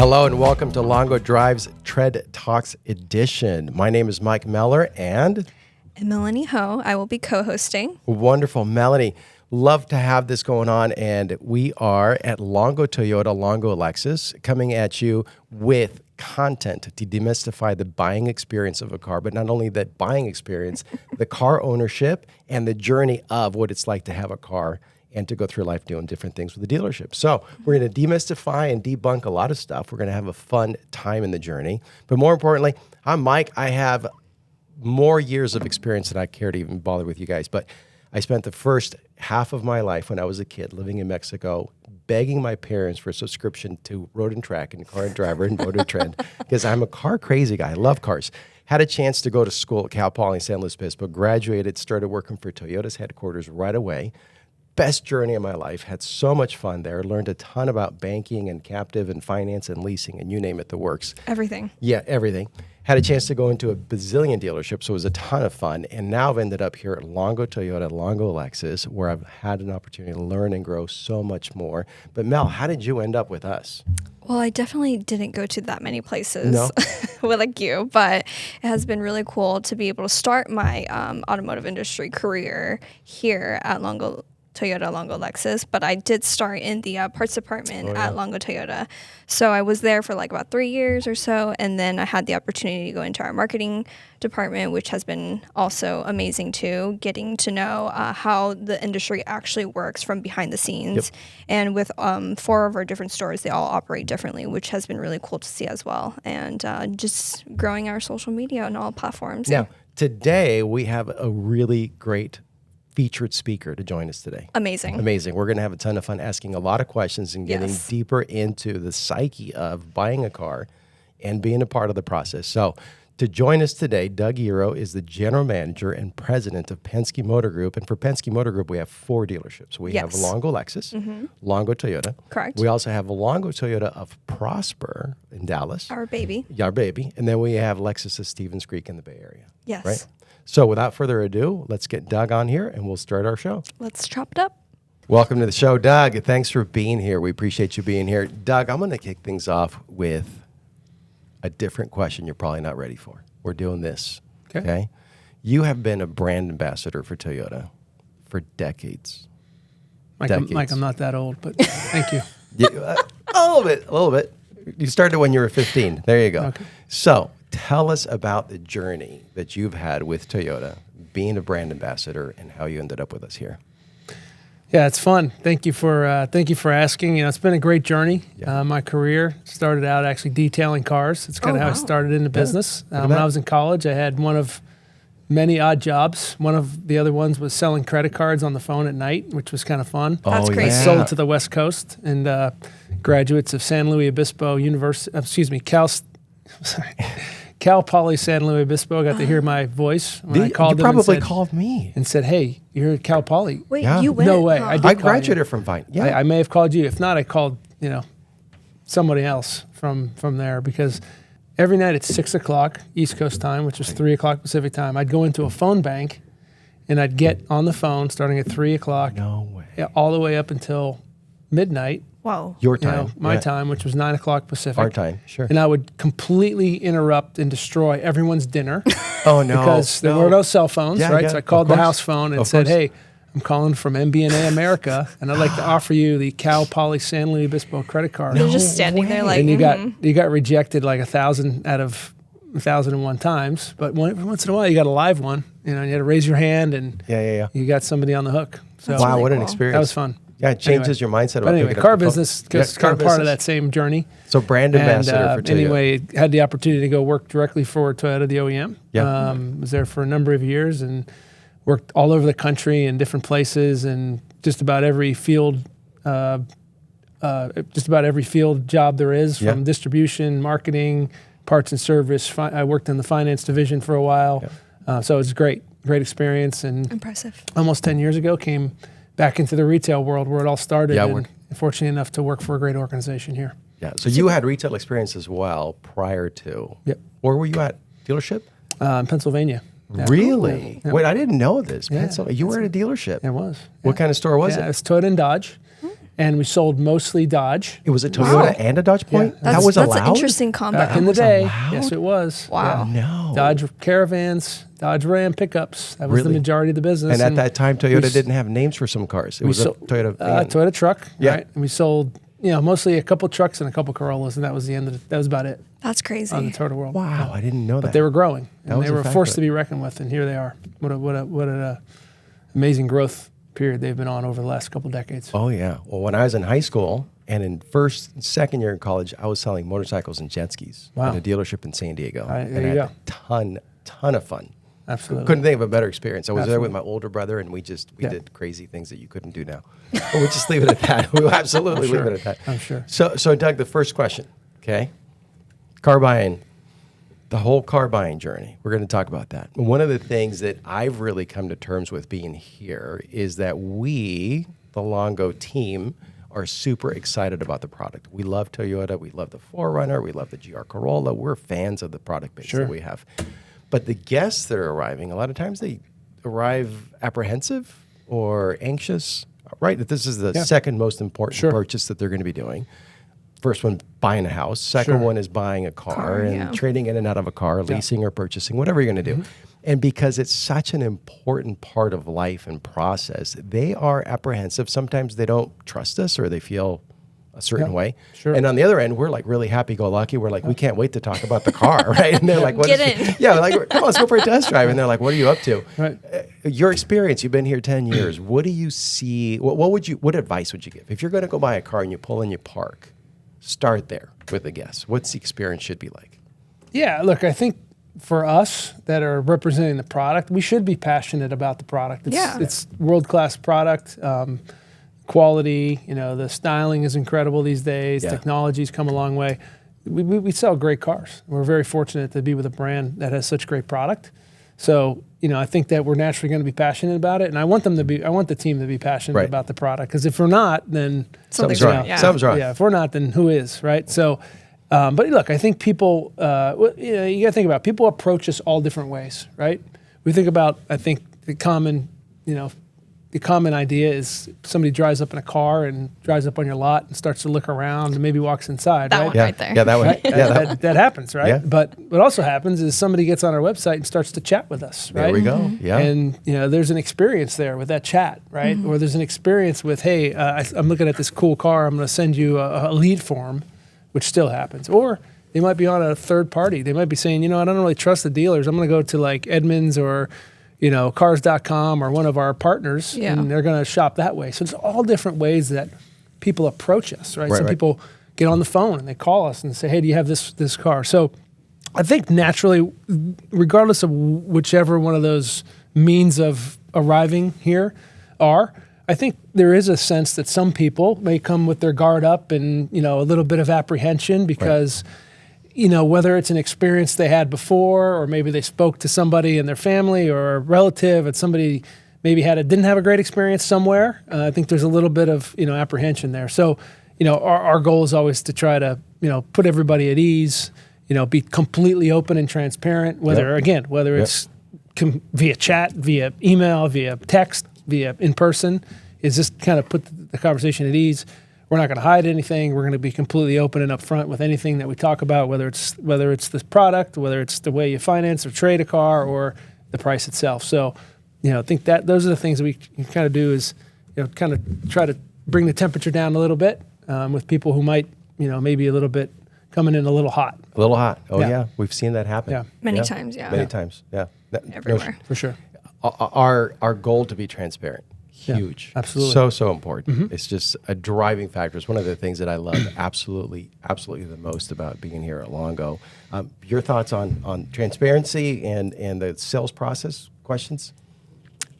Hello and welcome to Longo Drive's Tread Talks edition. My name is Mike Meller and Melanie Ho. I will be co-hosting. Wonderful. Melanie, love to have this going on, and we are at Longo Toyota, Longo Lexus, coming at you with content to demystify the buying experience of a car, but not only the buying experience, the car ownership and the journey of what it's like to have a car and to go through life doing different things with the dealership. So we're going to demystify and debunk a lot of stuff. We're going to have a fun time in the journey. But more importantly, I'm Mike. I have more years of experience than I care to even bother with you guys. But I spent the first half of my life when I was a kid living in Mexico, begging my parents for a subscription to Road and Track and Car and Driver and Motor Trend because I'm a car crazy guy. I love cars. Had a chance to go to school at Cal Poly in San Luis Obispo, graduated, started working for Toyota's headquarters right away. Best journey of my life. Had so much fun there. Learned a ton about banking and captive and finance and leasing and you name it, the works. Everything. Yeah, everything. Had a chance to go into a bazillion dealerships, so it was a ton of fun. And now I've ended up here at Longo Toyota, Longo Lexus, where I've had an opportunity to learn and grow so much more. But Mel, how did you end up with us? Well, I definitely didn't go to that many places No. like you, but it has been really cool to be able to start my automotive industry career here at Longo Toyota, Longo Lexus, but I did start in the parts department at Longo Toyota. So I was there for like about 3 years or so, and then I had the opportunity to go into our marketing department, which has been also amazing too, getting to know how the industry actually works from behind the scenes. Yep. And with 4 of our different stores, they all operate differently, which has been really cool to see as well. And just growing our social media on all platforms. Now, today we have a really great featured speaker to join us today. Amazing. We're going to have a ton of fun asking a lot of questions and getting deeper into the psyche of buying a car and being a part of the process. So to join us today, Doug Eroh is the general manager and president of Penske Motor Group. And for Penske Motor Group, we have 4 dealerships. We have Longo Lexus, Longo Toyota. Correct. We also have Longo Toyota of Prosper in Dallas. Our baby. Yeah, our baby. And then we have Lexus of Stevens Creek in the Bay Area. Yes. Right? So without further ado, let's get Doug on here and we'll start our show. Let's chop it up. Welcome to the show, Doug. Thanks for being here. We appreciate you being here. Doug, I'm going to kick things off with a different question you're probably not ready for. We're doing this, okay? You have been a brand ambassador for Toyota for decades. Mike, I'm not that old, but thank you. A little bit. You started when you were 15. There you go. Okay. So tell us about the journey that you've had with Toyota, being a brand ambassador, and how you ended up with us here. Yeah, it's fun. Thank you for asking. You know, it's been a great journey. Yeah. My career started out actually detailing cars. It's kind of how I started in the business. When I was in college, I had one of many odd jobs. One of the other ones was selling credit cards on the phone at night, which was kind of fun. That's crazy. I sold to the West Coast, and graduates of San Luis Obispo University, Cal Poly San Luis Obispo got to hear my voice when I called them. You probably called me and said, "Hey, you're at Cal Poly." Wait, you went? No way. Huh? I graduated from Vine. Yeah, I may have called you. If not, I called somebody else from there, because every night at 6 o'clock East Coast time, which was 3 o'clock Pacific time, I'd go into a phone bank and I'd get on the phone starting at 3 o'clock. No way. All the way up until midnight. Wow. Your time. My time, which was 9 o'clock Pacific. Our time, sure. And I would completely interrupt and destroy everyone's dinner. Oh, no. Because there were no cell phones, right? Yeah, So I called the course. house phone and Of said, course. "Hey, I'm calling from MBNA America, and I'd like to offer you the Cal Poly San Luis Obispo credit card." They're just standing there like, and you got rejected like 1,000 out of 1,001 times. But every once in a while, you got a live one. You had to raise your hand, and Yeah. you got somebody on the hook. So Wow, really what an cool. experience. that was fun. Yeah, it changes your mindset about But anyway, picking up car the phone. business Yeah, is kind of part of that same journey. So brand ambassador And, for Toyota. anyway, had the opportunity to go work directly for Toyota, the OEM. Yeah. Was there for a number of years and worked all over the country in different places and just about every field job there is, from distribution, marketing, parts and service. I worked in the finance division for a while. So it was great experience. And impressive. almost 10 years ago, came back into the retail world where it all started. Yeah, and fortunate enough to work for a great organization here. Yeah. So you had retail experience as well prior to. Yep. Where were you at? Dealership? In Pennsylvania. Yeah. Really? Yeah. Wait, I didn't know this. Yeah. Pennsylvania. You were at a dealership. It was. What kind of store was It it? was Toyota and Dodge. and we sold mostly Dodge. It was a Toyota and a Dodge Point? Yeah. That was That's allowed? an interesting combo. Back in the was day, allowed? yes, it was. Wow. No. Dodge Caravans, Dodge Ram pickups. That was Really? the majority of the business. And at that time, Toyota we s- didn't have names for some cars. It was a Toyota van. Toyota truck, Yeah. right? And we sold, mostly a couple trucks and a couple Corollas, and that was the end of it. That was about it That's crazy. on the Toyota world. Wow, I didn't know that. But they were growing, and was they a were fact forced of to it. be reckoned with, and here they are. What an amazing growth period they've been on over the last couple decades. Oh, yeah. Well, when I was in high school and in first and second year in college, I was selling motorcycles and jet skis Wow. at a dealership in San Diego. There and you I had go. a ton of fun. Absolutely. Couldn't think of a better experience. I was there with Absolutely. my older brother, and we Yeah. did crazy things that you couldn't do now. But we'll just leave it at that. We'll absolutely leave it at that. I'm sure. So Doug, the first question, okay? Car buying, the whole car buying journey. We're going to talk about that. One of the things that I've really come to terms with being here is that we, the Longo team, are super excited about the product. We love Toyota. We love the 4Runner. We love the GR Corolla. We're fans of the product base Sure. that we have. But the guests that are arriving, a lot of times they arrive apprehensive or anxious, right? That this is the Yeah. second most important Sure. purchase that they're going to be doing. First one, buying a house. Second Sure. one is buying a car and yeah. trading in and out of a car, leasing or purchasing, whatever you're going to do. Mm-hmm. And because it's such an important part of life and process, they are apprehensive. Sometimes they don't trust us or they feel a certain Yeah, way. sure. And on the other end, we're like really happy-go-lucky. We're like, we can't wait to talk about the car, right? And they're like, what Get is- in. Yeah, like, come on, let's go for a test drive. And they're like, what are you up to? Right. Your experience, you've been here 10 years. What do you see? What advice would you give? If you're going to go buy a car and you pull in, you park, start there with a guess. What's the experience should be like? Yeah, look, I think for us that are representing the product, we should be passionate about the product. Yeah. It's world-class product, quality, the styling is incredible these days. Yeah. Technology's come a long way. We sell great cars. We're very fortunate to be with a brand that has such great product. So, I think that we're naturally going to be passionate about it, and I want the team to be passionate Right. about the product, because if we're not, then Something's wrong. wrong. Yeah. Something's wrong. yeah, if we're not, then who is, right? So, but look, I think people, you got to think about it. People approach us all different ways, right? We think about, I think the common idea is somebody drives up in a car and drives up on your lot and starts to look around and maybe walks inside, That right? one. Yeah, Right there. yeah, that one. Right? Yeah, that one. That happens, right? Yeah. But what also happens is somebody gets on our website and starts to chat with us, right? There we go. Yeah. And there's an experience there with that chat, right? Or there's an experience with, hey, I'm looking at this cool car. I'm going to send you a lead form, which still happens. Or they might be on a third party. They might be saying, I don't really trust the dealers. I'm going to go to like Edmunds or cars.com or one of our partners, Yeah. and they're going to shop that way. So it's all different ways that people approach us, right? Right, Some right. people get on the phone and they call us and say, hey, do you have this car? So I think naturally, regardless of whichever one of those means of arriving here are, I think there is a sense that some people may come with their guard up and, a little bit of apprehension because, whether it's an experience they had before, or maybe they spoke to somebody in their family or a relative and somebody maybe didn't have a great experience somewhere. I think there's a little bit of, apprehension there. So, our goal is always to try to, put everybody at ease, be completely open and transparent, whether it's via chat, via email, via text, via in person, is just kind of put the conversation at ease. We're not going to hide anything. We're going to be completely open and upfront with anything that we talk about, whether it's this product, whether it's the way you finance or trade a car, or the price itself. So, I think that those are the things that we can kind of do is, kind of try to bring the temperature down a little bit with people who might, maybe a little bit coming in a little hot. A little hot. Oh, Yeah. yeah. We've seen that happen. Yeah. Many times, yeah. Many times, yeah. Everywhere. For sure. Our goal to be transparent, Yeah, huge. absolutely. So important. It's just a driving factor. It's one of the things that I love absolutely the most about being here at Longo. Your thoughts on transparency and the sales process questions?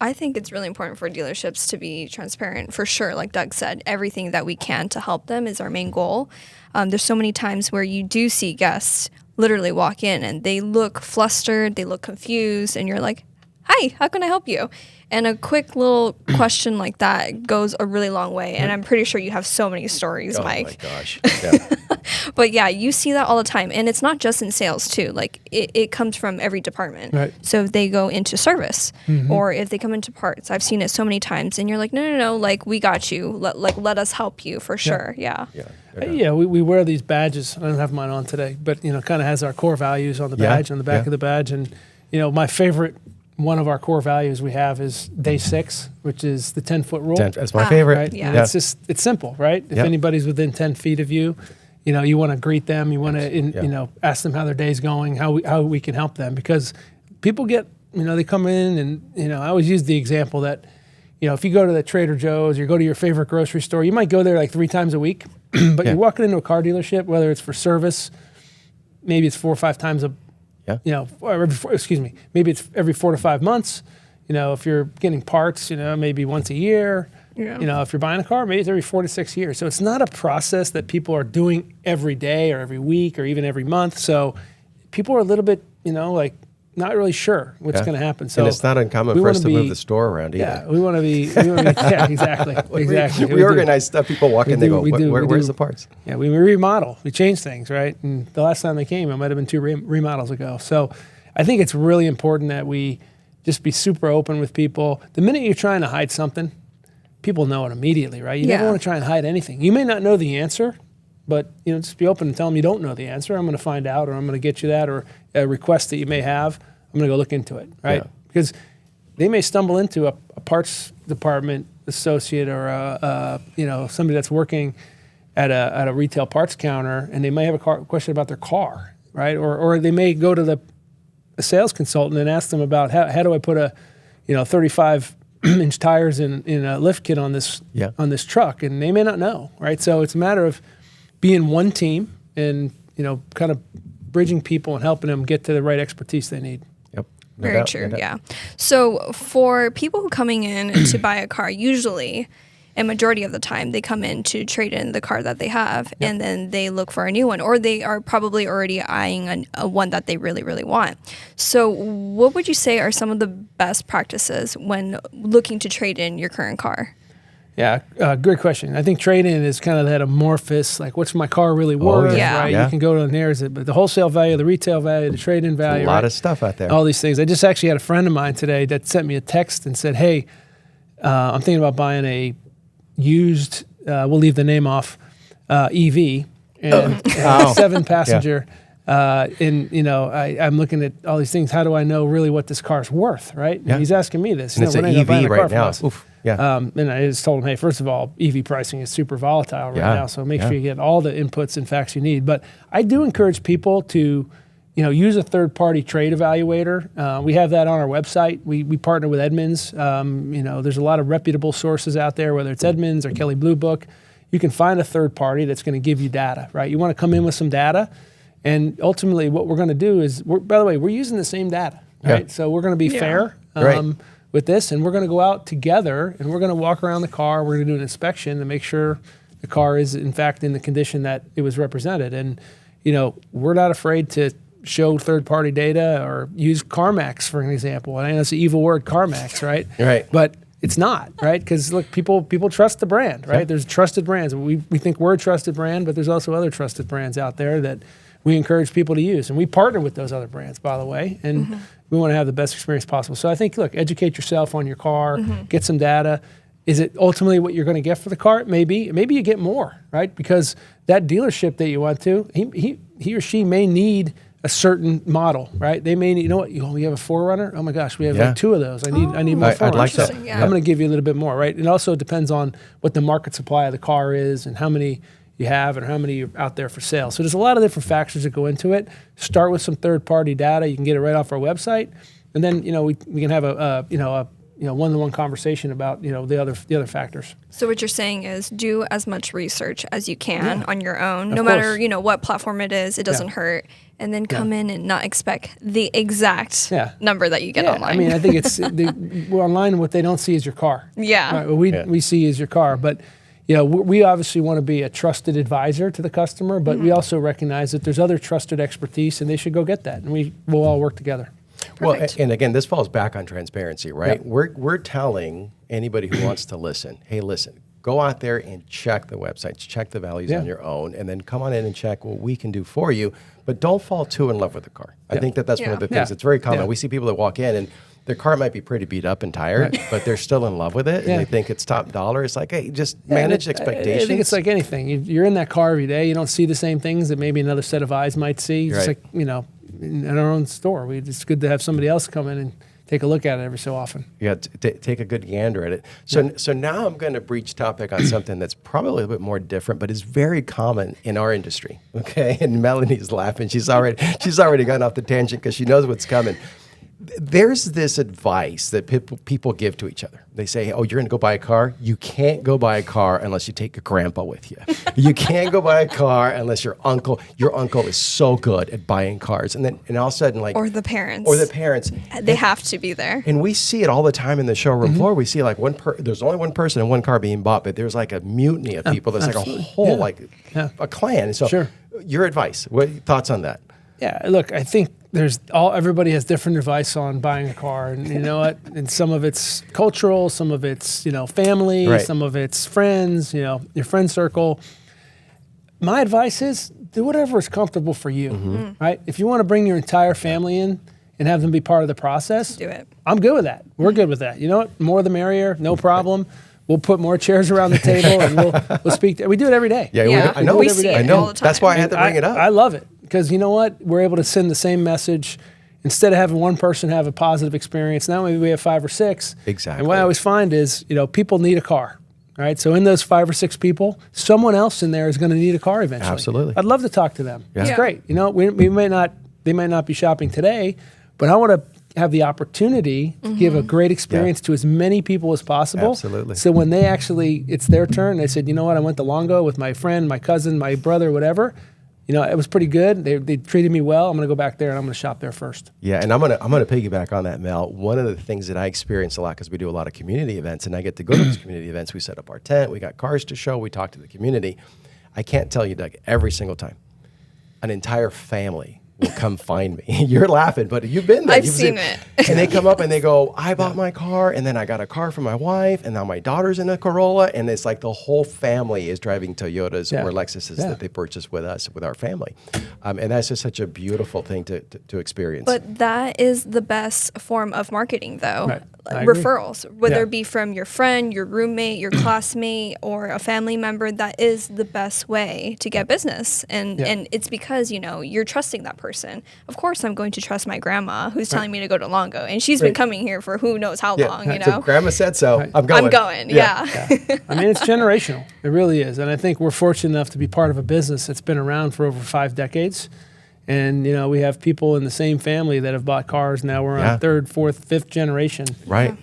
I think it's really important for dealerships to be transparent, for sure. Like Doug said, everything that we can to help them is our main goal. There's so many times where you do see guests literally walk in and they look flustered, they look confused, and you're like, hi, how can I help you? And a quick little question like that goes a really long way. And I'm pretty sure you have so many stories, Mike. Oh my gosh. Yeah. But yeah, you see that all the time. And it's not just in sales too. Like it comes from every department. Right. So if they go into service or if they come into parts, I've seen it so many times and you're like, no, like we got you. Let us help you for sure. Yeah. Yeah, we wear these badges. I don't have mine on today, but kind of has our core values on the badge, on the back of the badge. And my favorite one of our core values we have is day 6, which is the 10-foot rule. That's my favorite. Right? Yeah. And it's simple, right? If anybody's within 10 feet of you, you want to greet them, you want to ask them how their day's going, how we can help them, because people get they come in and I always use the example that if you go to the Trader Joe's, you go to your favorite grocery store, you might go there like 3 times a week, but you're walking into a car dealership, whether it's for service, maybe it's 4 or 5 times maybe it's every 4 to 5 months. If you're getting parts, maybe once a year. Yeah. If you're buying a car, maybe it's every 4 to 6 years. So it's not a process that people are doing every day or every week or even every month. So people are a little bit, not really sure what's going to happen. So and it's not uncommon for us to move the store around either. Yeah, we want to be yeah, exactly. We organize stuff. People walk in, they go, where's the parts? Yeah, we remodel. We change things, right? And the last time they came, it might have been 2 remodels ago. So I think it's really important that we just be super open with people. The minute you're trying to hide something, people know it immediately, right? You never want to try and hide anything. You may not know the answer, but just be open and tell them you don't know the answer. I'm going to find out, or I'm going to get you that, or a request that you may have. I'm going to go look into it, right? Yeah. Because they may stumble into a parts department associate or somebody that's working at a retail parts counter, and they may have a question about their car, right? Or they may go to a sales consultant and ask them about how do I put a 35-inch tires in a lift kit on this truck, and they may not know, right? So it's a matter of being one team and kind of bridging people and helping them get to the right expertise they need. Yep. Very true. Yeah. So for people who coming in to buy a car, usually, a majority of the time, they come in to trade in the car that they have, and then they look for a new one, or they are probably already eyeing a one that they really, really want. So what would you say are some of the best practices when looking to trade in your current car? Yeah, great question. I think trade-in is kind of that amorphous, like what's my car really worth, right? Yeah. You can go to there's it, but the wholesale value, the retail value, the trade-in value. A lot of stuff out there. All these things. I just actually had a friend of mine today that sent me a text and said, hey, I'm thinking about buying a used, we'll leave the name off, EV, and 7-passenger. I'm looking at all these things. How do I know really what this car's worth, right? Yeah. And he's asking me this. And it's an EV right now. Oof. Yeah. And I just told him, hey, first of all, EV pricing is super volatile right now, so make sure you get all the inputs and facts you need. But I do encourage people to, use a third-party trade evaluator. We have that on our website. We partner with Edmunds. There's a lot of reputable sources out there, whether it's Edmunds or Kelley Blue Book. You can find a third party that's going to give you data, right? You want to come in with some data, and ultimately what we're going to do is, by the way, we're using the same data, right? Yeah. So we're going to be fair. With this, and we're going to go out together and we're going to walk around the car. We're going to do an inspection to make sure the car is in fact in the condition that it was represented. And we're not afraid to show third-party data or use CarMax for an example. And I know it's an evil word, CarMax, right? Right. But it's not, right? Because look, people trust the brand, right? There's trusted brands. We think we're a trusted brand, but there's also other trusted brands out there that we encourage people to use. And we partner with those other brands, by the way. And we want to have the best experience possible. So I think, look, educate yourself on your car, get some data. Is it ultimately what you're going to get for the car? Maybe you get more, right? Because that dealership that you went to, he or she may need a certain model, right? They may need, we have a 4Runner? Oh my gosh, we have like 2 of those. I need more 4Runners. I'd like that. Yeah. I'm going to give you a little bit more, right? It also depends on what the market supply of the car is and how many you have and how many are out there for sale. So there's a lot of different factors that go into it. Start with some third-party data. You can get it right off our website, and then we can have a one-to-one conversation about the other factors. So what you're saying is do as much research as you can on your own, no course. matter what platform it is. It doesn't hurt, and then come in and not expect the exact number that you get online. I mean, I think it's we're online. What they don't see is your car. Yeah. Right? What we see is your car, but. We obviously want to be a trusted advisor to the customer, but we also recognize that there's other trusted expertise, and they should go get that, and we'll all work together. Well, Perfect. and again, this falls back on transparency, right? Yep. We're telling anybody who wants to listen, hey, listen, go out there and check the websites, check the values on your own, and then come on in and check what we can do for you. But don't fall too in love with the car. I think that's one of the things that's very common. Yeah. We see people that walk in and their car might be pretty beat up and tired, but they're still in love with it, and they think it's top dollar. It's like, hey, just manage expectations. I think it's like anything. You're in that car every day. You don't see the same things that maybe another set of eyes might see. It's Right. like, in our own store, it's good to have somebody else come in and take a look at it every so often. Yeah, take a good gander at it. So now I'm going to breach topic on something that's probably a little bit more different, but is very common in our industry. Okay, and Melanie's laughing. She's already gone off the tangent because she knows what's coming. There's this advice that people give to each other. They say, oh, you're going to go buy a car? You can't go buy a car unless you take your grandpa with you. You can't go buy a car unless your uncle is so good at buying cars. And all of a sudden, like... Or the parents. They have to be there. And we see it all the time in the showroom floor. We see like there's only one person and one car being bought, but there's like a mutiny of people. There's like a whole, a clan. So your advice, what thoughts on that? Yeah, look, I think everybody has different advice on buying a car, and you know what? And some of it's cultural, some of it's family, Right. some of it's friends, your friend circle. My advice is do whatever is comfortable for you, right? If you want to bring your entire family in and have them be part of the process, Do it. I'm good with that. We're good with that. You know what? More the merrier, no problem. We'll put more chairs around the table and we'll speak. We do it every day. I know. We see it all the time. That's why I had to bring it up. I love it because you know what? We're able to send the same message. Instead of having one person have a positive experience, now maybe we have 5 or 6. Exactly. And what I always find is, people need a car, right? So in those 5 or 6 people, someone else in there is going to need a car eventually. Absolutely. I'd love to talk to them. Yeah. It's great. They may not be shopping today, but I want to have the opportunity to give a great experience to as many people as possible. Absolutely. So when it's their turn, they said, you know what, I went to Longo with my friend, my cousin, my brother, whatever. It was pretty good. They treated me well. I'm going to go back there and I'm going to shop there first. Yeah, and I'm gonna piggyback on that, Mel. One of the things that I experience a lot because we do a lot of community events, and I get to go to those community events. We set up our tent, we got cars to show, we talk to the community. I can't tell you, Doug, every single time, an entire family will come find me. You're laughing, but you've been there. I've seen it. And they come up and they go, I bought my car, and then I got a car for my wife, and now my daughter's in a Corolla, and it's like the whole family is driving Toyotas or Lexuses that they purchased with us, with our family. And that's just such a beautiful thing to experience. But that is the best form of marketing, though. Right. I agree. Referrals, whether it be from your friend, your roommate, your classmate, or a family member, that is the best way to get business. And it's because, you're trusting that person. Of course, I'm going to trust my grandma who's telling me to go to Longo, and she's been coming here for who knows how long, So grandma said so. I'm going. I'm going, yeah. I mean, it's generational. It really is. And I think we're fortunate enough to be part of a business that's been around for over 5 decades. And, we have people in the same family that have bought cars. Now we're on 3rd, 4th, 5th generation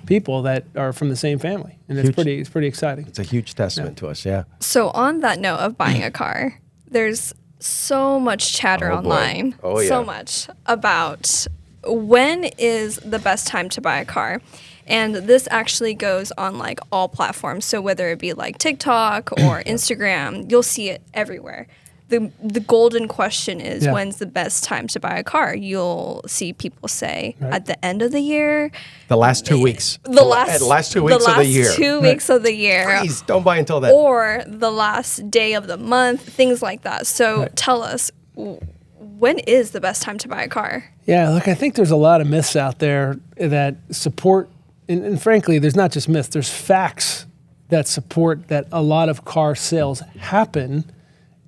people that are from the same family. And it's pretty exciting. It's a huge testament to us, yeah. So on that note of buying a car, there's so much chatter online. Oh, yeah. So much about when is the best time to buy a car. And this actually goes on like all platforms. So whether it be like TikTok or Instagram, you'll see it everywhere. The golden question is when's the best time to buy a car? You'll see people say at the end of the year. The last 2 weeks. The last 2 weeks of the year. 2 weeks of the year. Please don't buy until then. Or the last day of the month, things like that. So tell us, when is the best time to buy a car? Yeah, look, I think there's a lot of myths out there that support, and frankly, there's not just myths, there's facts that support that a lot of car sales happen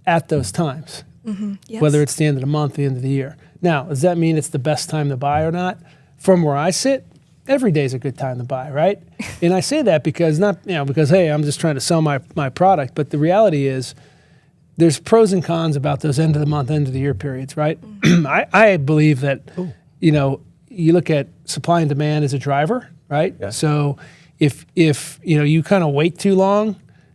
at those times, Yes. whether it's the end of the month, the end of the year. Now, does that mean it's the best time to buy or not? From where I sit, every day is a good time to buy, right? And I say that because hey, I'm just trying to sell my product, but the reality is there's pros and cons about those end of the month, end of the year periods, right? I believe that, you look at supply and demand as a driver, right? Yeah. So if you kind of wait too long,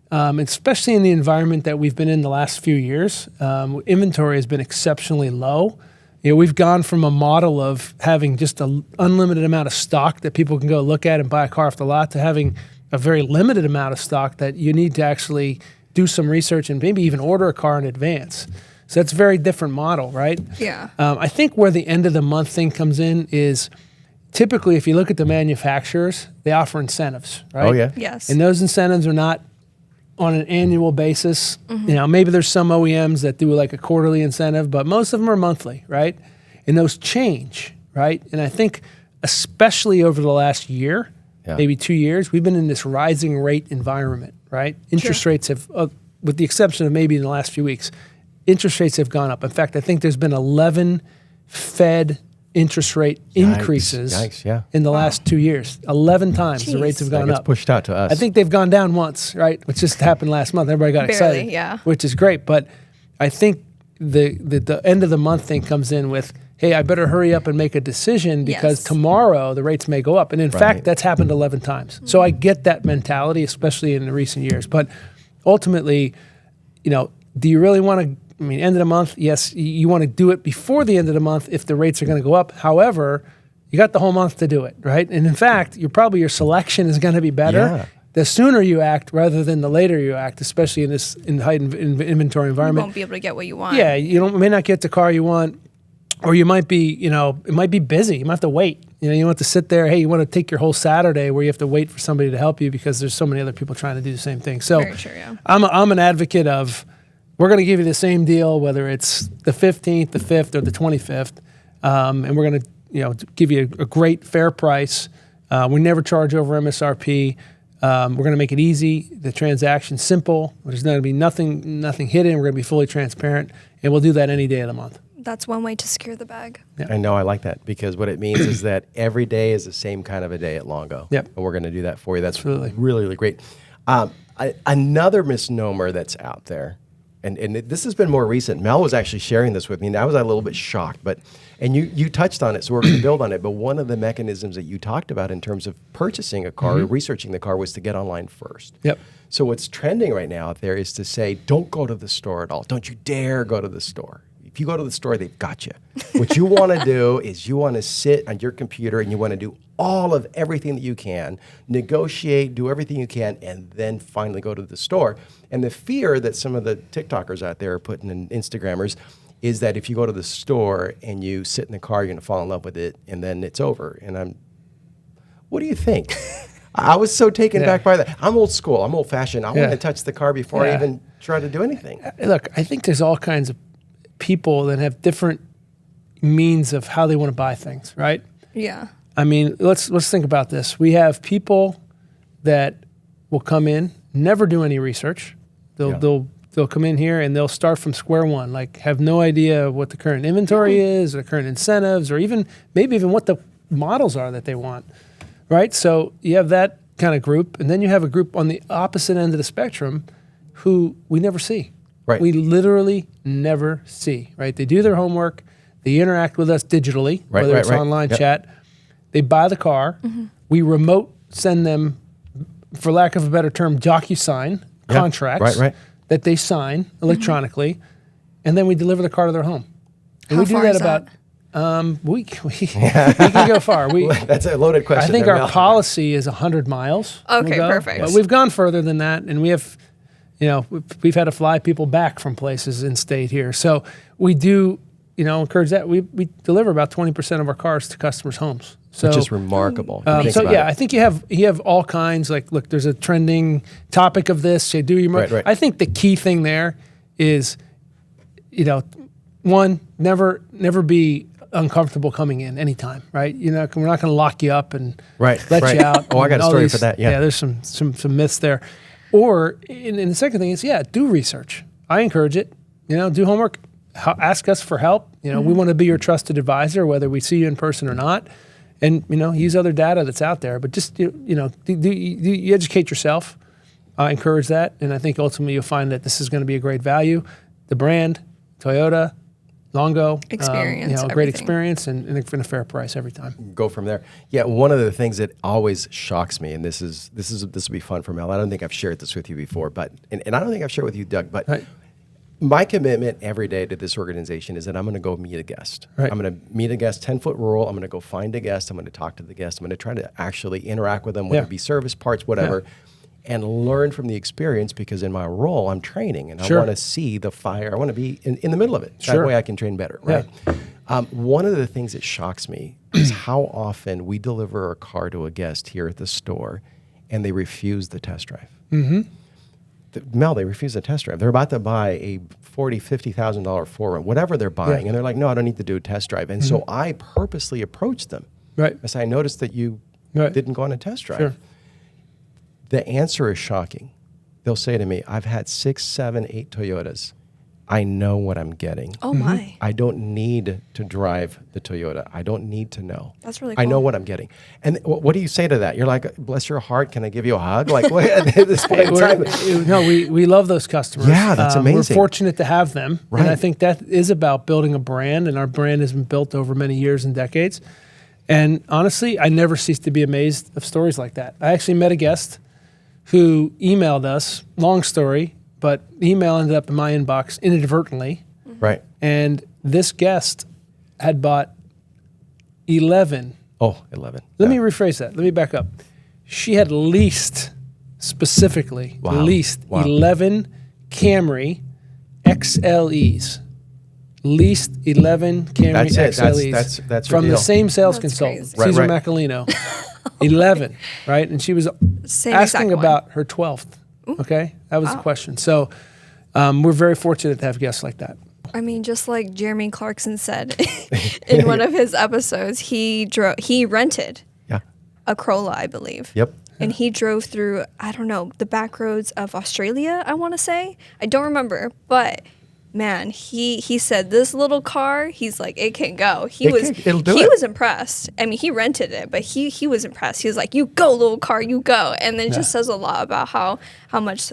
especially in the environment that we've been in the last few years, inventory has been exceptionally low. We've gone from a model of having just an unlimited amount of stock that people can go look at and buy a car off the lot to having a very limited amount of stock that you need to actually do some research and maybe even order a car in advance. So that's a very different model, right? Yeah. I think where the end of the month thing comes in is typically, if you look at the manufacturers, they offer incentives, right? Oh, yeah. Yes. And those incentives are not on an annual basis. You know, maybe there's some OEMs that do like a quarterly incentive, but most of them are monthly, right? And those change, right? And I think especially over the last year, maybe 2 years, we've been in this rising rate environment, right? Interest rates have, with the exception of maybe in the last few weeks, interest rates have gone up. In fact, I think there's been 11 Fed interest rate increases in the last 2 years. 11 times the rates have gone up. Pushed out to us. I think they've gone down once, right? Which just happened last month. Everybody got excited, which is great. But I think the end of the month thing comes in with, hey, I better hurry up and make a decision because tomorrow the rates may go up. And in fact, that's happened 11 times. So I get that mentality, especially in the recent years. But ultimately, you know, do you really want to, I mean, end of the month, yes, you want to do it before the end of the month if the rates are going to go up. However, you got the whole month to do it, right? And in fact, your selection is going to be better the sooner you act rather than the later you act, especially in this heightened inventory environment. You won't be able to get what you want. Yeah, you may not get the car you want, or you might be, you know, it might be busy. You might have to wait. You know, you want to sit there. Hey, you want to take your whole Saturday where you have to wait for somebody to help you because there's so many other people trying to do the same thing. So Very true, I'm an advocate of, we're going to give you the same deal, whether it's the 15th, the 5th, or the 25th, and we're going to, you know, give you a great, fair price. We never charge over MSRP. We're going to make it easy, the transaction simple. There's going to be nothing hidden. We're going to be fully transparent, and we'll do that any day of the month. That's one way to secure the bag. I know, I like that, because what it means is that every day is the same kind of a day at Longo. Yep. And we're going to do that for you. That's Absolutely. really, really great. Another misnomer that's out there, and this has been more recent. Mel was actually sharing this with me, and I was a little bit shocked. And you touched on it, so we're going to build on it. But one of the mechanisms that you talked about in terms of purchasing a car or researching the car was to get online first. Yep. So what's trending right now out there is to say, don't go to the store at all. Don't you dare go to the store. If you go to the store, they've got you. What you want to do is you want to sit on your computer and you want to do all of everything that you can, negotiate, do everything you can, and then finally go to the store. And the fear that some of the TikTokers out there are putting in Instagrammers is that if you go to the store and you sit in the car, you're going to fall in love with it, and then it's over. And what do you think? I was so taken back by that. I'm old school. I'm old fashioned. I want to touch the car before I even try to do anything. Look, I think there's all kinds of people that have different means of how they want to buy things, right? Yeah. I mean, let's think about this. We have people that will come in, never do any research. They'll come in here and they'll start from square one, like have no idea what the current inventory is, or current incentives, or maybe even what the models are that they want, right? So you have that kind of group, and then you have a group on the opposite end of the spectrum who we never see. Right. We literally never see, right? They do their homework. They interact with us digitally, whether it's online chat. They buy the car. We remote send them, for lack of a better term, DocuSign contracts that they sign electronically, and then we deliver the car to their home. And How we do far that is about, we can go far. That's a loaded question. I think our policy is 100 miles. Okay, perfect. But we've gone further than that, and we have, you know, we've had to fly people back from places in state here. So we do, you know, encourage that. We deliver about 20% of our cars to customers' homes. So, which is remarkable. I think you have all kinds. Like, look, there's a trending topic of this. Say, do your I think the key thing there is, you know, one, never be uncomfortable coming in anytime, right? You know, we're not going to lock you up and let you out. Oh, I got a story for that. Yeah, there's some myths there. Or, and the second thing is, do research. I encourage it. You know, do homework. Ask us for help. You know, we want to be your trusted advisor, whether we see you in person or not. And, you know, use other data that's out there. But just, you educate yourself. I encourage that. And I think ultimately you'll find that this is going to be a great value. The brand, Toyota, Longo. Experience, a great experience and a fair price every time. Go from there. Yeah, one of the things that always shocks me, and this will be fun for Mel. I don't think I've shared this with you before, but and I don't think I've shared with you, Doug, but my commitment every day to this organization is that I'm going to go meet a guest. Right. I'm going to meet a guest, 10-foot rule. I'm going to go find a guest. I'm going to talk to the guest. I'm going to try to actually interact with them, whether it be service parts, whatever, and learn from the experience, because in my role, I'm training, and I want to see the fire. I want to be in the middle of it. That way I can train better, right? One of the things that shocks me is how often we deliver a car to a guest here at the store and they refuse the test drive. Mm-hmm. Mel, they refuse the test drive. They're about to buy a $40,000, $50,000 4Runner, whatever they're buying, and they're like, no, I don't need to do a test drive. And so I purposely approached them. Right. I said, I noticed that you didn't go on a test drive. Sure. The answer is shocking. They'll say to me, I've had 6, 7, 8 Toyotas. I know what I'm getting. Oh my. I don't need to drive the Toyota. I don't need to know. That's really I know cool. what I'm getting. And what do you say to that? You're like, bless your heart, can I give you a hug? Like, what, at this point in time? No, we love those customers. Yeah, that's amazing. We're fortunate to have them. Right. And I think that is about building a brand, and our brand has been built over many years and decades. And honestly, I never cease to be amazed of stories like that. I actually met a guest who emailed us, long story, but the email ended up in my inbox inadvertently. Right. And this guest had bought 11. Oh, 11. Let me rephrase that. Let me back up. She had leased, specifically, Wow. leased Wow. 11 Camry XLEs. Leased 11 Camry That's it. XLEs That's your from the deal. same sales That's consultant, crazy. Cesar Right. Macalino. 11, right? And she was Same asking exact one. about her 12th. Okay? That was the question. So we're very fortunate to have guests like that. I mean, just like Jeremy Clarkson said in one of his episodes, he rented Yeah. a Corolla, I believe. Yep. And he drove through, I don't know, the back roads of Australia, I want to say. I don't remember, but man, he said this little car, he's like, it can go. It'll do he it. was impressed. I mean, he rented it, but he was impressed. He was like, you go, little car, you go. And then it just says a lot about how much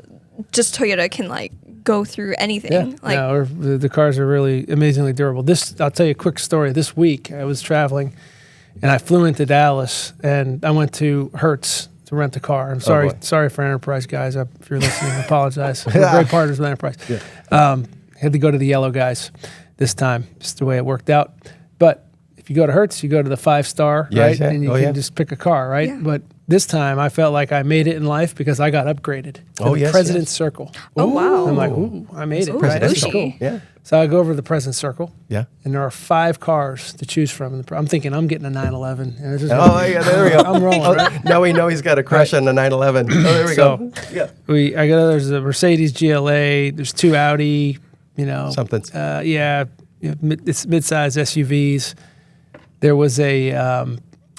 just Toyota can like go through anything. Yeah, Like, no, the cars are really amazingly durable. I'll tell you a quick story. This week, I was traveling, and I flew into Dallas, and I went to Hertz to rent a car. I'm sorry, boy. sorry for Enterprise guys. If you're listening, I apologize. We're great partners with Enterprise. Had to go to the yellow guys this time, just the way it worked out. But if you go to Hertz, you go to the 5-star, Yeah, right? yeah. And you Oh, can yeah. just pick a car, right? Yeah. But this time, I felt like I made it in life because I got upgraded to Oh, the yes, President's yes. Circle. oh, wow. I'm like, ooh, I made it. Ooh, Right? This is Presidential. cool. Yeah. So I go over to the President's Circle, Yeah. and there are 5 cars to choose from. I'm thinking I'm getting a 911. And this is Oh, yeah, there we go. I'm rolling, right? Now we know he's got a crush on the 911. Oh, there we go. Yeah. I go. There's a Mercedes GLA. There's 2 Audi. Something. It's mid-size SUVs. There was a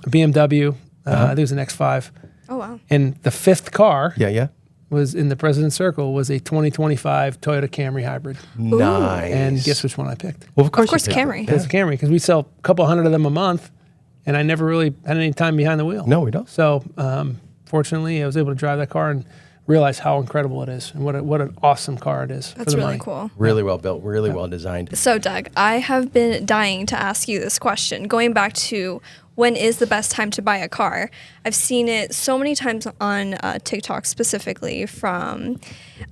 BMW. I think it was an X5. Oh, wow. And the 5th car Yeah. was in the President's Circle was a 2025 Toyota Camry hybrid. Nice. And guess which one I picked? Well, of Of course, you picked it. Camry. It's a Camry because we sell a couple hundred of them a month, and I never really had any time behind the wheel. No, we don't. So fortunately, I was able to drive that car and realize how incredible it is and what an awesome car it is. for That's the really money. cool. Really well built, really well designed. So, Doug, I have been dying to ask you this question. Going back to when is the best time to buy a car? I've seen it so many times on TikTok, specifically from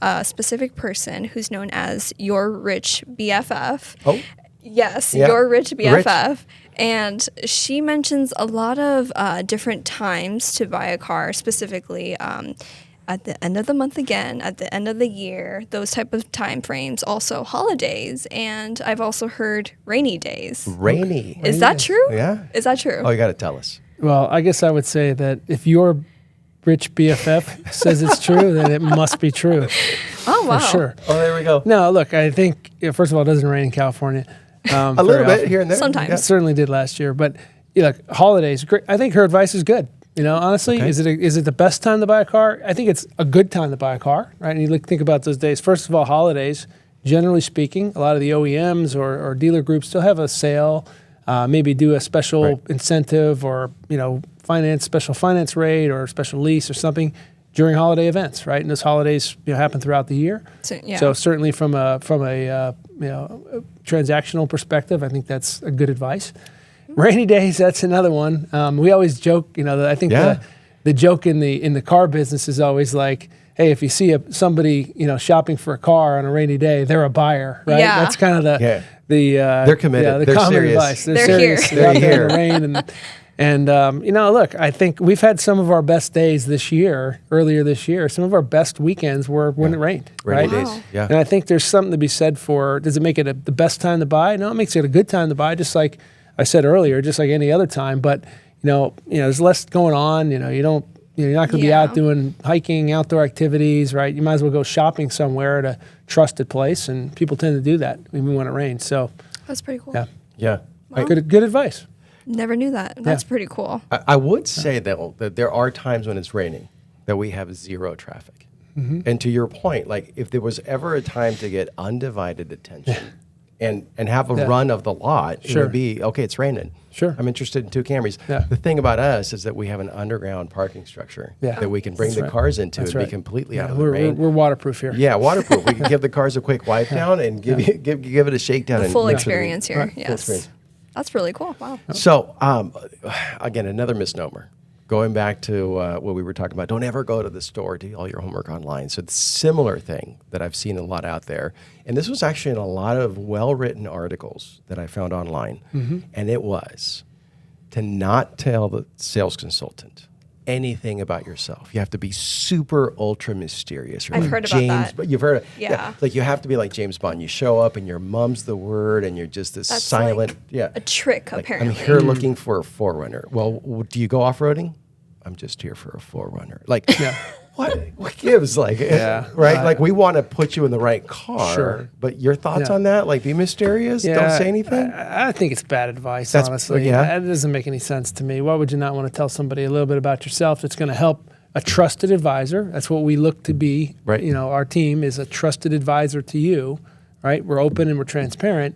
a specific person who's known as Your Rich BFF. Oh. Yes, Yeah. Your Rich BFF. Rich. And she mentions a lot of different times to buy a car, specifically at the end of the month again, at the end of the year, those type of time frames, also holidays, and I've also heard rainy days. Rainy. Is that true? Yeah. Is that true? Oh, you got to tell us. Well, I guess I would say that if your rich BFF says it's true, then it must be true Oh, wow. for sure. Oh, there we go. No, look, I think first of all, it doesn't rain in California. A little very bit often. here and there. Sometimes. It certainly did last year, but look, holidays. Great. I think her advice is good. Honestly, Okay. is it the best time to buy a car? I think it's a good time to buy a car, right? And you think about those days. First of all, holidays. Generally speaking, a lot of the OEMs or dealer groups still have a sale, maybe do a special Right. incentive or special finance rate or special lease or something during holiday events, right? And those holidays happen throughout the year. So, yeah. So certainly from a transactional perspective, I think that's a good advice. Rainy days, that's another one. We always joke, I think Yeah. the joke in the car business is always like, hey, if you see somebody shopping for a car on a rainy day, they're a buyer, right? Yeah. That's kind of Yeah. the They're committed. the They're common serious. advice. They're They're serious. here. They're out They're there in the here. rain, And, look, I think we've had some of our best days earlier this year. Some of our best weekends were when it rained, Rainy right? days. Wow. Yeah. And I think there's something to be said for, does it make it the best time to buy? No, it makes it a good time to buy, just like I said earlier, just like any other time. But, there's less going on. You're not going to be out doing hiking, outdoor activities, right? You might as well go shopping somewhere at a trusted place, and people tend to do that even when it rains. So, That's pretty cool. yeah, Yeah. Wow. good advice. Never knew that. That's pretty cool. I would say though that there are times when it's raining that we have zero traffic. And to your point, like if there was ever a time to get undivided attention and have a run of the lot, it Sure. would be, okay, it's raining. Sure. I'm interested in 2 Camrys. Yeah. The thing about us is that we have an underground parking structure Yeah. that we can bring That's the right. cars into That's and right. be completely out of the We're rain. we're waterproof here. Yeah, waterproof. We can give the cars a quick wipe down and give it a shakedown. The and full make sure that we- experience here. Right. Full Yes. experience. That's really cool. Wow. So, again, another misnomer. Going back to what we were talking about, don't ever go to the store, do all your homework online. So, it's a similar thing that I've seen a lot out there. And this was actually in a lot of well-written articles that I found online. And it was to not tell the sales consultant anything about yourself. You have to be super ultra mysterious. Or I've like heard about that. But you've heard it. Yeah. Like you have to be like James Bond. You show up and your mum's the word and you're just this That's silent. like a trick, Like, apparently. I'm here looking for a forerunner. Well, do you go off-roading? I'm just here for a forerunner. Like, what gives? Like, Yeah. right? Like, we want to put you in the right car. Sure. But your thoughts Yeah. on that? Like, be mysterious. Don't say anything. I think it's bad advice, That's- honestly. yeah. That doesn't make any sense to me. Why would you not want to tell somebody a little bit about yourself that's going to help a trusted advisor? That's what we look to be. Right. Our team is a trusted advisor to you, right? We're open and we're transparent.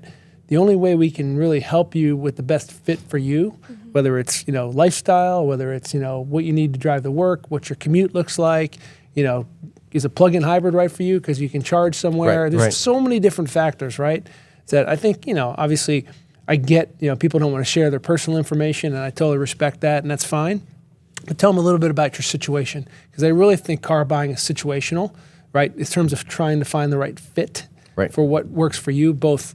The only way we can really help you with the best fit for you, whether it's, lifestyle, whether it's, what you need to drive to work, what your commute looks like, is a plug-in hybrid right for you because you can charge somewhere. Right, There's right. so many different factors, right? That I think, obviously I get, people don't want to share their personal information, and I totally respect that, and that's fine. But tell them a little bit about your situation, because I really think car buying is situational, right? In terms of trying to find the right fit Right. for what works for you, both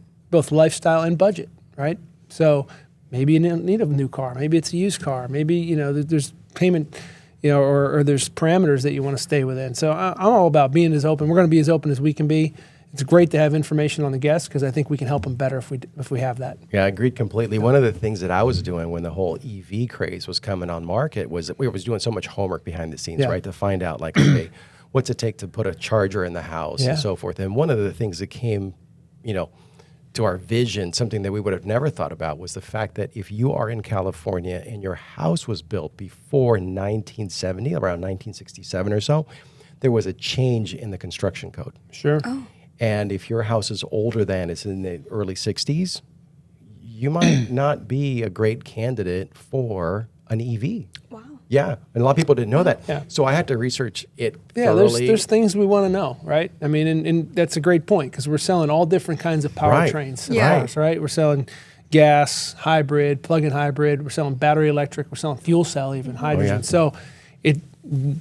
lifestyle and budget, right? So maybe you don't need a new car. Maybe it's a used car. Maybe, there's payment, or there's parameters that you want to stay within. So I'm all about being as open. We're going to be as open as we can be. It's great to have information on the guests because I think we can help them better if we have that. Yeah, I agreed completely. One of the things that I was doing when the whole EV craze was coming on market was that we was doing so much homework behind the scenes, Yeah. right? To find out, like, okay, what's it take to put a charger in the house Yeah. and so forth. And one of the things that came, to our vision, something that we would have never thought about, was the fact that if you are in California and your house was built before 1970, around 1967 or so, there was a change in the construction code. Sure. And if your house is older than it's in the early 60s, you might not be a great candidate for an EV. Wow. Yeah, and a lot of people didn't know that. Yeah. So I had to research it Yeah, thoroughly. there's things we want to know, right? I mean, and that's a great point because we're selling all different kinds of Right. powertrains, of Yeah. course, right? We're selling gas, hybrid, plug-in hybrid. We're selling battery electric. We're selling fuel cell, even hydrogen. yeah. So, a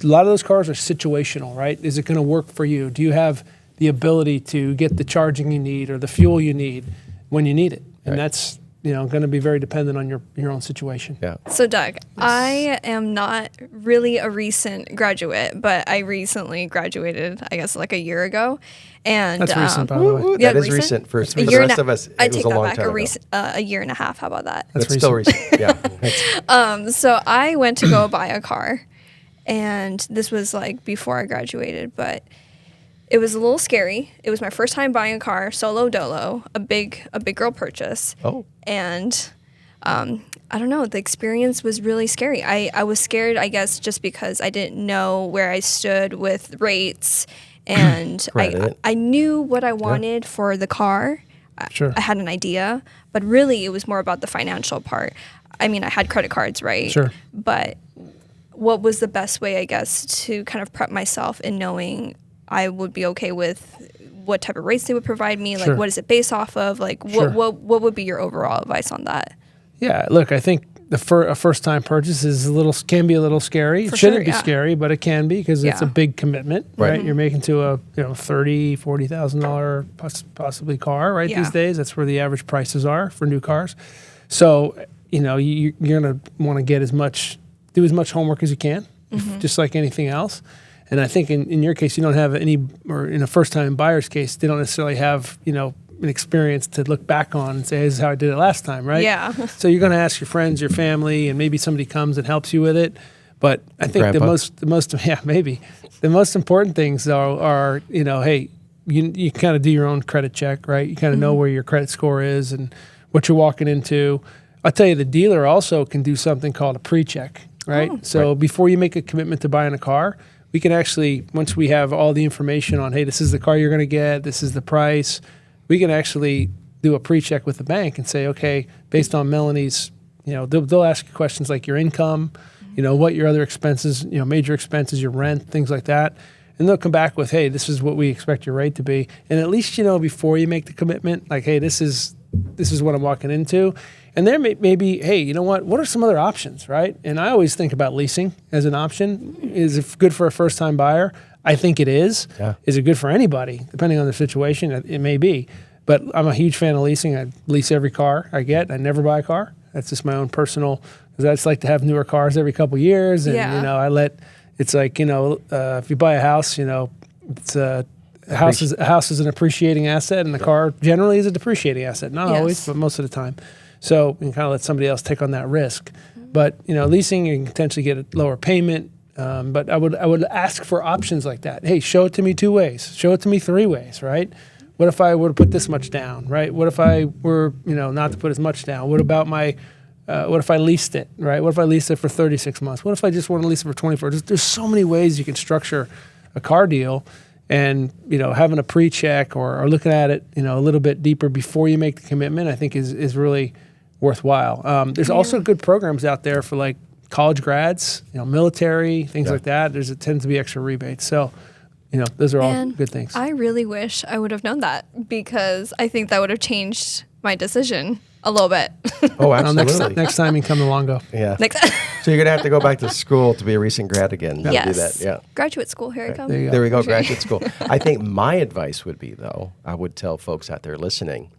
lot of those cars are situational, right? Is it going to work for you? Do you have the ability to get the charging you need or the fuel you need when you need it? And Right. that's going to be very dependent on your own situation. Yeah. So, Doug, I am not really a recent graduate, but I recently graduated, I guess, like a year ago. And That's recent, by the way. Ooh, Yeah, that is recent. recent for the year and rest a- of us. I It was take a that long back. time ago. A year and a half. How about that? That's still recent. Yeah. That's- So I went to go buy a car, and this was like before I graduated, but it was a little scary. It was my first time buying a car, solo dolo, a big girl purchase. Oh. And I don't know, the experience was really scary. I was scared, I guess, just because I didn't know where I stood with rates, and Credit. I knew what I wanted for the car. Sure. I had an idea, but really it was more about the financial part. I mean, I had credit cards, right? Sure. But what was the best way, I guess, to kind of prep myself in knowing I would be okay with what type of rates they would provide me? Like, Sure. what is it based off of? Like, Sure. what would be your overall advice on that? Yeah, look, I think a first-time purchase can be a little scary. For It shouldn't sure, be yeah. scary, but it can be because it's a Yeah. big commitment, right? Right. You're making to a $30,000-$40,000 possibly car, right? Yeah. These days, that's where the average prices are for new cars. So, you're going to want to do as much homework as you can, just like anything else. And I think in your case, you don't have or in a first-time buyer's case, they don't necessarily have, an experience to look back on and say, this is how I did it last time, right? Yeah. So you're going to ask your friends, your family, and maybe somebody comes and helps you with it. But I think Grandpa. the most important things are hey, you kind of do your own credit check, right? You kind of know where your credit score is and what you're walking into. I'll tell you, the dealer also can do something called a pre-check, right? Oh. So before you make a commitment to buying a car, we can actually, once we have all the information on, hey, this is the car you're going to get, this is the price, we can actually do a pre-check with the bank and say, okay, based on Melanie's, they'll ask you questions like your income, what your other expenses, major expenses, your rent, things like that. And they'll come back with, hey, this is what we expect your rate to be. And at least, before you make the commitment, like, hey, this is what I'm walking into. And there may be, hey, you know what are some other options, right? And I always think about leasing as an option. Is it good for a first-time buyer? I think it is. Yeah. Is it good for anybody? Depending on their situation, it may be. But I'm a huge fan of leasing. I lease every car I get. I never buy a car. That's just my own personal, because I just like to have newer cars every couple of years. And, it's like, if you buy a house, it's a house is an appreciating asset, and the car generally is a depreciating asset. Not always, but most of the time. So you can kind of let somebody else take on that risk. But leasing, you can potentially get a lower payment. But I would ask for options like that. Hey, show it to me 2 ways. Show it to me 3 ways, right? What if I were to put this much down, right? What if I were, not to put as much down? What about what if I leased it, right? What if I leased it for 36 months? What if I just want to lease it for 24? There's so many ways you can structure a car deal, and, having a pre-check or looking at it, a little bit deeper before you make the commitment, I think is really worthwhile. There's also good programs out there for like college grads, military, things like that. It tends to be extra rebates. So, those are all good things. I really wish I would have known that, because I think that would have changed my decision a little bit. Oh, absolutely. Next time you come to Longo. Yeah. So you're going to have to go back to school to be a recent grad again. Yes. Do that. Yeah. Graduate school, here I come. There you go. There we go, graduate school. I think my advice would be, though, I would tell folks out there listening,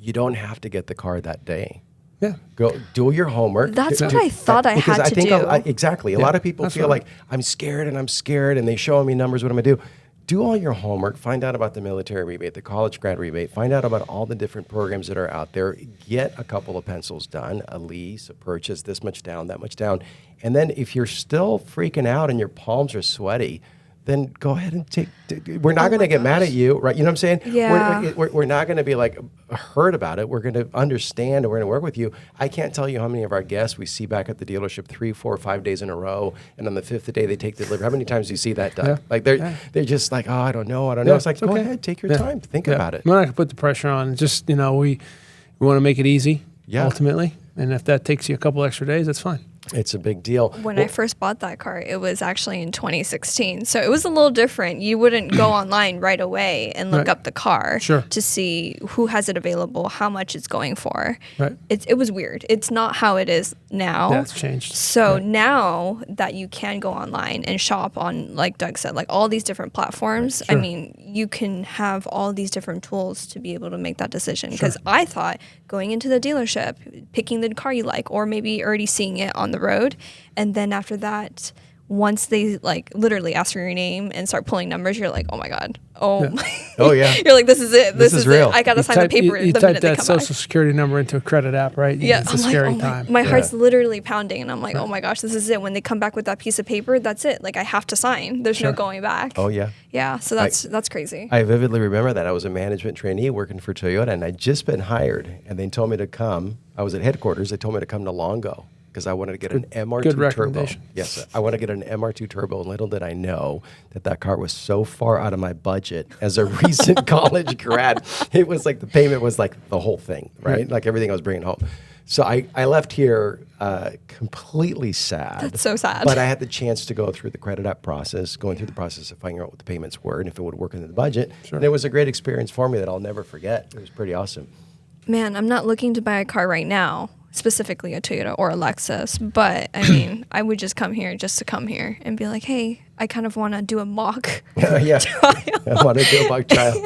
you don't have to get the car that day. Yeah. Go do your homework. That's what I thought I because had I to think do. Exactly. A lot of people feel like I'm scared, and they show me numbers. What am I do? Do all your homework. Find out about the military rebate, the college grad rebate. Find out about all the different programs that are out there. Get a couple of pencils done, a lease, a purchase, this much down, that much down. And then if you're still freaking out and your palms are sweaty, then go ahead and we're not going to get mad at you, right? You know what I'm saying? Yeah. We're not going to be like hurt about it. We're going to understand, and we're going to work with you. I can't tell you how many of our guests we see back at the dealership 3, 4, 5 days in a row, and on the 5th day they take the delivery. How many times do you see that, Doug? Yeah. Like they're just like, oh, I don't know. Yeah, It's like, it's go okay. ahead, take your time, think about it. We're not going to put the pressure on. Just, we want to make it easy, ultimately. And if that takes you a couple extra days, that's fine. It's a big deal. When I first bought that car, it was actually in 2016. So it was a little different. You wouldn't go online right away and look up the car to see who has it available, how much it's going for. Right. It was weird. It's not how it is now. That's changed. So now that you can go online and shop on, like Doug said, like all these different platforms, I mean, you can have all these different tools to be able to make that decision. Because I thought going into the dealership, picking the car you like, or maybe already seeing it on the road, and then after that, once they like literally ask for your name and start pulling numbers, you're like, oh my god, you're like, this is it, this is real. I gotta sign the paper. You the type minute they that come social back. security number into a credit app, right? Yeah, It's a scary time. My heart's literally pounding, and I'm like, oh my gosh, this is it. When they come back with that piece of paper, that's it. Like I have to sign. There's no going back. Oh yeah. Yeah, so that's crazy. I vividly remember that. I was a management trainee working for Toyota, and I'd just been hired, and they told me to come. I was at headquarters. They told me to come to Longo because I wanted to get an MR2 good turbo. recommendation. Yes, I want to get an MR2 turbo. And little did I know that car was so far out of my budget as a recent college grad. It was like the payment was like the whole thing, right? Like everything I was bringing home. So I left here completely sad. That's so sad. But I had the chance to go through the credit app process, going through the process of finding out what the payments were and if it would work into the budget. And it was a great experience for me that I'll never forget. It was pretty awesome. Man, I'm not looking to buy a car right now. specifically a Toyota or a Lexus. But I mean, I would just come here just to come here and be like, hey, I kind of want to do a mock Yeah. trial. I want to do a mock trial.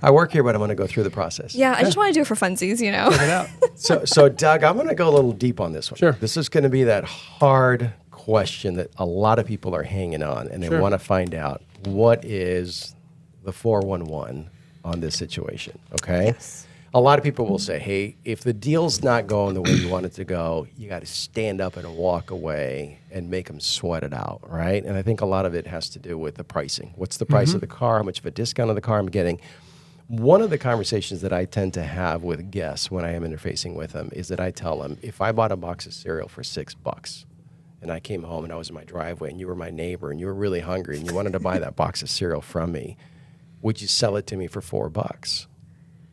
I work here, but I'm going to go through the process. Yeah, I just want to do it for funsies, you know? Check it out. So Doug, I'm going to go a little deep on this one. Sure. This is going to be that hard question that a lot of people are hanging on, and they Sure. want to find out what is the 411 on this situation, okay? Yes. A lot of people will say, hey, if the deal's not going the way you want it to go, you got to stand up and walk away and make them sweat it out, right? And I think a lot of it has to do with the pricing. What's the price of the car? How much of a discount of the car I'm getting? One of the conversations that I tend to have with guests when I am interfacing with them is that I tell them, if I bought a box of cereal for $6 and I came home and I was in my driveway and you were my neighbor and you were really hungry and you wanted to buy that box of cereal from me, would you sell it to me for $4?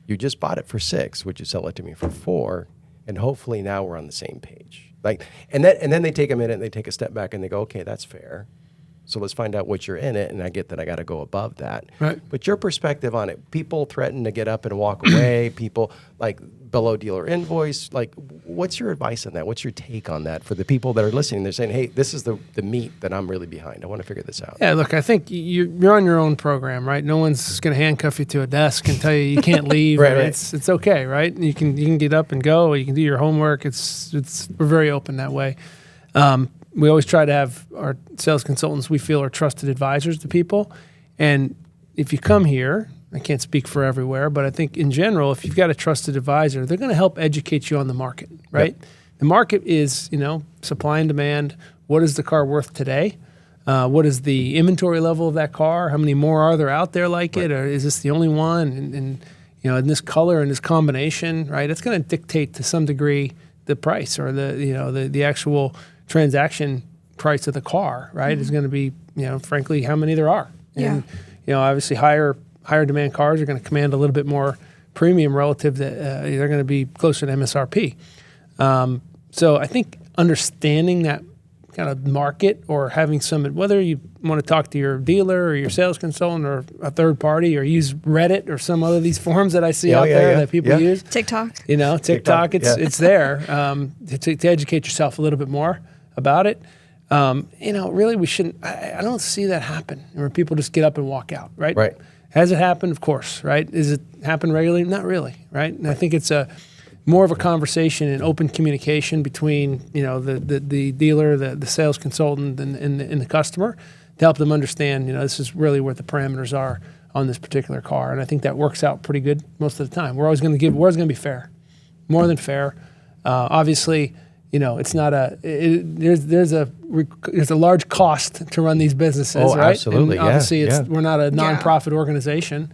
You just bought it for $6. Would you sell it to me for $4? And hopefully now we're on the same page. Like, and then they take a minute and they take a step back and they go, okay, that's fair. So let's find out what you're in it. And I get that I got to go above that. Right. But your perspective on it, people threaten to get up and walk away. People like below dealer invoice. Like, what's your advice on that? What's your take on that for the people that are listening? They're saying, hey, this is the meat that I'm really behind. I want to figure this out. Yeah, look, I think you're on your own program, right? No one's going to handcuff you to a desk and tell you can't leave. Right. It's okay, right? You can get up and go. You can do your homework. We're very open that way. We always try to have our sales consultants we feel are trusted advisors to people. And if you come here, I can't speak for everywhere, but I think in general, if you've got a trusted advisor, they're going to help educate you on the market, right? Yep. The market is, supply and demand. What is the car worth today? What is the inventory level of that car? How many more are there out there like it? Or is this the only one? And in this color and this combination, right? It's going to dictate to some degree the price or the actual transaction price of the car, right? Is going to be, frankly, how many there are. And, obviously higher demand cars are going to command a little bit more premium relative to, they're going to be closer to MSRP. So I think understanding that kind of market or having whether you want to talk to your dealer or your sales consultant or a third party or use Reddit or some other of these forums that I see out there that people use. TikTok. TikTok, it's there to educate yourself a little bit more about it. Really we shouldn't, I don't see that happen where people just get up and walk out, right? Right. Has it happened? Of course, right? Does it happen regularly? Not really, right? And I think it's more of a conversation and open communication between the dealer, the sales consultant, and the customer to help them understand this is really where the parameters are on this particular car, and I think that works out pretty good most of the time. We're always going to be fair, more than fair. Obviously, it's not there's a large cost to run these businesses, Oh, right? absolutely, And obviously, yeah. we're not a nonprofit organization,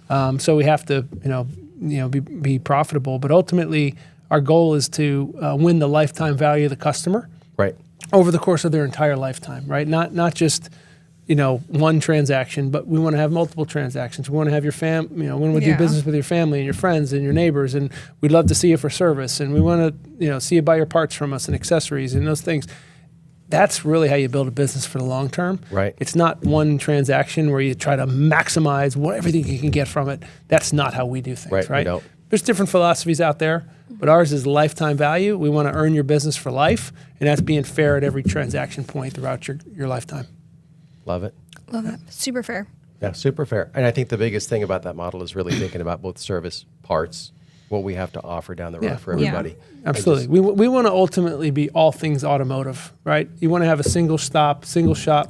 so we have to be profitable. But ultimately, our goal is to win the lifetime value of the customer, Right. over the course of their entire lifetime, right? Not just one transaction, but we want to have multiple transactions. We want to have your we want to do business with your family and your friends and your neighbors, and we'd love to see you for service, and we want to see you buy your parts from us and accessories and those things. That's really how you build a business for the long term. Right. It's not one transaction where you try to maximize everything you can get from it. That's not how we do things, Right, we don't. There's different philosophies out there, but ours is lifetime value. We want to earn your business for life, and that's being fair at every transaction point throughout your lifetime. Love it. Love it. Super fair. Yeah, super fair. And I think the biggest thing about that model is really thinking about both service, parts, what we have to offer down the road for everybody. Absolutely. We want to ultimately be all things automotive, right? You want to have a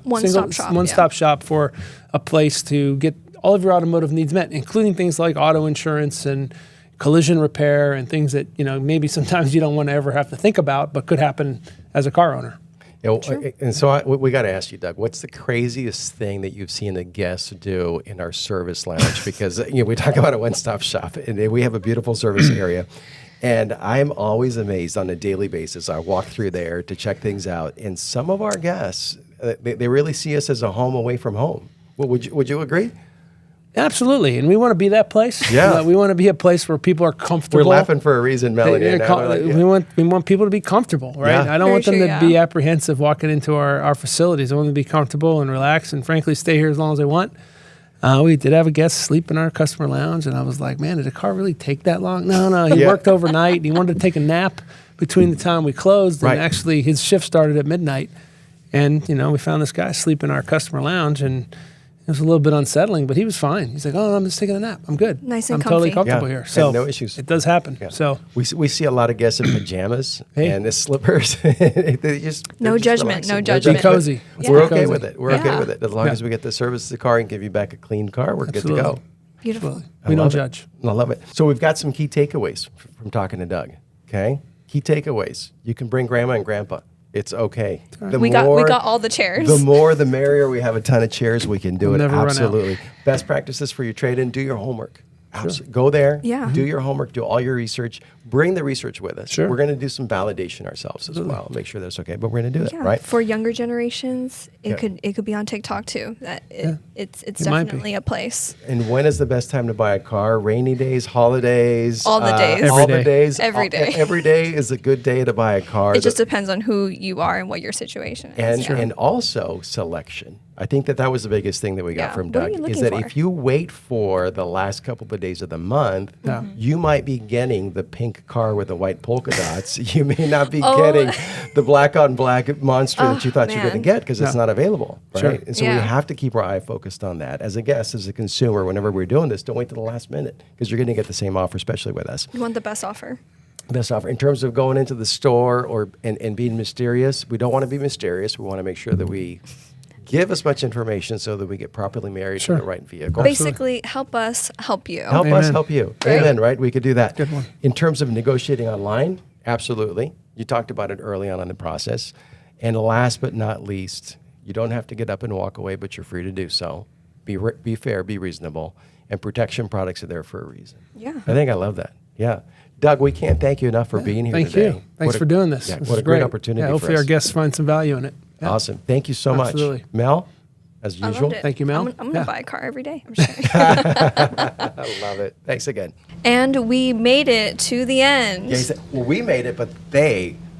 one-stop shop for a place to get all of your automotive needs met, including things like auto insurance and collision repair and things that, maybe sometimes you don't want to ever have to think about, but could happen as a car owner. And so we got to ask you, Doug, what's the craziest thing that you've seen the guests do in our service lounge? Because we talk about a one-stop shop, and we have a beautiful service area. And I'm always amazed on a daily basis. I walk through there to check things out. And some of our guests, they really see us as a home away from home. Well, would you agree? Absolutely, and we want to be that place. Yeah. We want to be a place where people are comfortable. We're laughing for a reason, Melanie. We want people to be comfortable, right? Yeah. I don't want them Very to true, be apprehensive walking into our facilities. I want them to be comfortable and relax, and frankly, stay here as long as they want. We did have a guest sleep in our customer lounge, and I was like, man, did the car really take that long? No, he worked overnight. He wanted to take a nap between the time we closed and Right. actually his shift started at midnight. And, we found this guy asleep in our customer lounge, and it was a little bit unsettling, but he was fine. He's like, "Oh, I'm just taking a nap. I'm good. Nice and I'm totally comfy." comfortable Yeah. here." And So no issues. It does happen. Yeah. So We see a lot of guests in pajamas Hey. and the slippers. They just, No they're just judgment, relaxing. no judgment. be cozy. Yeah. We're Be okay cozy. with it. We're okay Yeah. with it. As long Yeah. as we get the service to the car and give you back a clean car, we're good to go. Absolutely. Beautiful. Absolutely. I We don't love it. judge. I love it. So we've got some key takeaways from talking to Doug. Okay, key takeaways. You can bring grandma and grandpa. It's okay. The We got all the chairs. The more, the merrier. We have a ton of chairs. We can do We'll it. never run out. Absolutely. Best practices for your trade-in. Do your homework. Go there. Yeah. Do your homework. Do all your research. Bring the research with us. Sure. We're going to do some validation ourselves as well. Make sure that's okay. But we're going to do it. Yeah, Right. for younger generations, Yeah. it could be on TikTok too. It's It might be. definitely a place. And when is the best time to buy a car? Rainy days, holidays, All the days. Every all day. the days, Every day. Every day is a good day to buy a car. It just depends on who you are and what your situation is. and yeah. and also selection. I think that was the biggest thing that we got Yeah. from What are Doug you is looking that for? if you wait for the last couple of days of the month, you might be getting the pink car with the white polka dots. You may not be Oh. getting the black on black monster that you thought you were going to man. get because it's No. not available, right? Sure. And so we Yeah. have to keep our eye focused on that. As a guest, as a consumer, whenever we're doing this, don't wait to the last minute because you're going to get the same offer, especially with us. You want the best offer. Best offer. In terms of going into the store and being mysterious, we don't want to be mysterious. We want to make sure that we give as much information so that we get properly married Sure. to the right vehicle. Basically, help us help you. Help us Amen. help you. Right. Amen, right? We could do that. Good one. In terms of negotiating online, absolutely. You talked about it early on in the process. And last but not least, you don't have to get up and walk away, but you're free to do so. Be fair, be reasonable. And protection products are there for a reason. Yeah. I think I love that. Yeah. Doug, we can't thank you enough for being here Thank today. you. Thanks What a- for doing this. Yeah, This what is a great great. opportunity Yeah, for hopefully us. our guests find some value in it. Yeah. Awesome. Thank you so Absolutely. much. Mel, as I usual. loved it. Thank you, Mel. I'm gonna Yeah. buy a car every day. I'm just kidding. I love it. Thanks again. And we made it to the end. Yeah, he said, well, we made it, but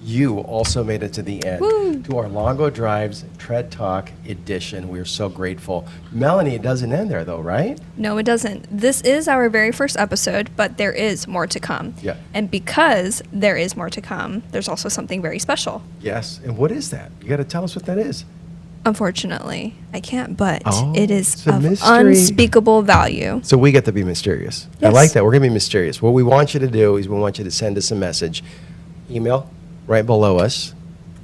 you also made it to the end. Woo. To our Longo Drives Tread Talk edition. We're so grateful. Melanie, it doesn't end there though, right? No, it doesn't. This is our very first episode, but there is more to come. Yeah. And because there is more to come, there's also something very special. Yes. And what is that? You got to tell us what that is. Unfortunately, I can't, but Oh, it is it's a of mystery. unspeakable value. So we get to be mysterious. I Yes. like that. We're going to be mysterious. What we want you to do is we want you to send us a message. Email right below us.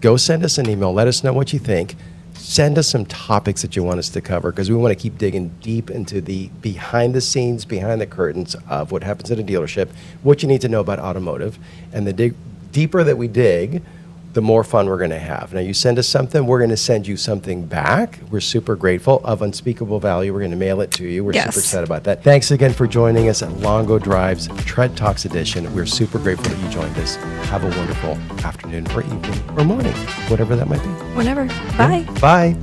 Go send us an email. Let us know what you think. Send us some topics that you want us to cover because we want to keep digging deep into the behind the scenes, behind the curtains of what happens at a dealership, what you need to know about automotive. And the deeper that we dig, the more fun we're going to have. Now, you send us something, we're going to send you something back. We're super grateful, of unspeakable value. We're going to mail it to you. We're Yes. super excited about that. Thanks again for joining us at Longo Drives Tread Talks edition. We're super grateful that you joined us. Have a wonderful afternoon or evening or morning, whatever that might be. Whenever. Bye. Bye.